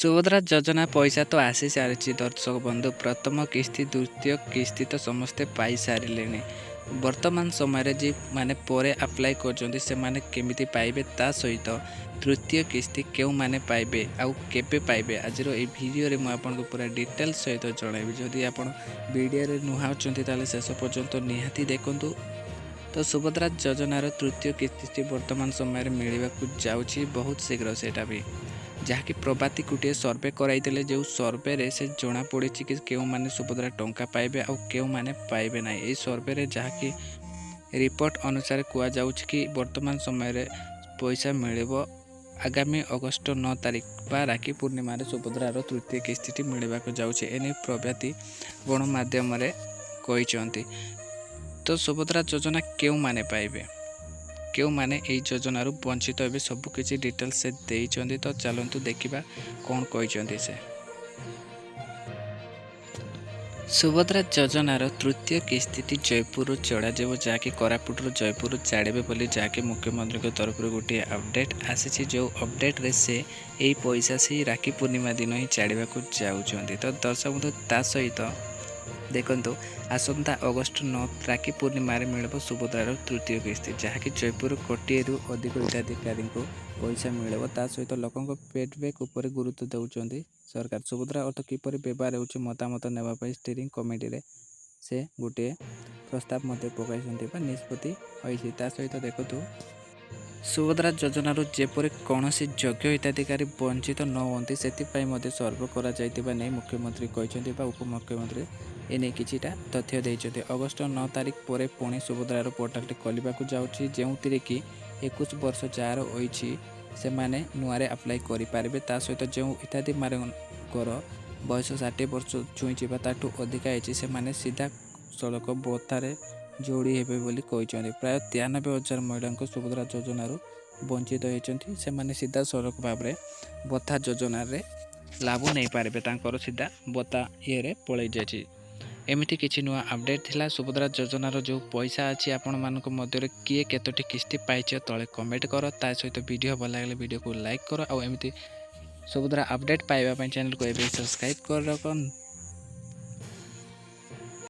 सुभद्रा योजना पैसा तो आसी सारी दर्शक बंधु प्रथम किस्ती द्वितीय किस्ती तो समस्ते पाई सारे वर्तमान समय जी माने परे अप्लाई कर केमिति पाइबे ता सहित तृतीय किस्ती क्यों माने पाइबे आउ केबे पाइबे आज वीडियो रे मैं आपको पूरा डिटेल सहित जनइबी जदि आप वीडियो रे नुहा ताले शेष पर्यंत निहाती देखंतु। तो सुभद्रा योजनार तृतीय किस्ती वर्तमान समय मिलवाक जाऊँगी बहुत शीघ्र सेटा भी जहाँकि प्रभाती गोटे सर्वे कराइले जो सर्वे से जना पड़ी कि क्यों माने सुभद्रा टंका पाइबे आउ क्यों माने पाइबे ना ये सर्वे जहाँकि रिपोर्ट अनुसार कहुच्छी कि वर्तमान समय पैसा मिल आगामी अगस्ट 9 तारिख बा राखी पूर्णिमा सुभद्रार तृतीय किस्ती मिलवाक जाऊँगी एने प्रभाती गणमाध्यम कहते। तो सुभद्रा योजना क्यों माने पाइबे क्यों माने यही योजनार वंचित ए सबकि डिटेल से देइचंदी। तो चलतु देखा कौन कहते से। सुभद्रा योजनार तृतीय किस्ती जयपुर चढ़ा जहाँकि कोरापुट जयपुर छाड़े बोली जहाँकि मुख्यमंत्री तरफ गोटे अपडेट आसी जो अपडेट रे से यही पैसा से राखी पूर्णिमा दिन ही छाड़ा जाऊँच। तो दर्शक बंधु ता सहित देखंतु आसंता अगस्ट 9 राखी पूर्णिमा मिल सुभद्रार तृतीय किस्ती जहाँकि जयपुर कोटी अधिक हिताधिकारी को पैसा मिल सहित लोकों फीडबैक उपर गुरुत्व देउछंती सरकार। सुभद्रा अर्थ किपर व्यवहार हो मतामत नेबाई स्टीयरिंग कमिटी रे से गोटे प्रस्ताव पकाई निष्पत्ति होती सहित देखु सुभद्रा योजनार जेपरी कौन योग्य हिताधिकारी वंचित न होती से सर्वे कर मुख्यमंत्री कहते उपमुख्यमंत्री एने किछिटा तथ्य देइछते। अगस्ट 9 तारिख पर पुणी सुभद्रार पोर्टाल खोलवाक जाऊँगी जो कि 21 वर्ष जार होइछि से माने नुआरे अप्लाई करें सहित जो हिताधी मानकर बयस 60 वर्ष छुईची ताठू अधिका होती से माने सीधा सड़क बथार जोड़ी हेबे बोली कहते। प्राय 93,000 महिला सुभद्रा योजनार वंचित होती से माने सीधा सड़क भाव में बता योजन लाभ नहीं पारे तांकर सीधा बता ये पलि जाए। एमती किसी नुआ अपडेट थिला सुभद्रा योजनार जो पैसा अच्छी आपण मानक मध्य किए केतोटी किस्ती पाइछ तले कमेंट कर ता सहित वीडियो भल लगे वीडियो को लाइक कर आउ एमती सुभद्रा अपडेट पाइबा चैनल को सब्सक्राइब कर रखन।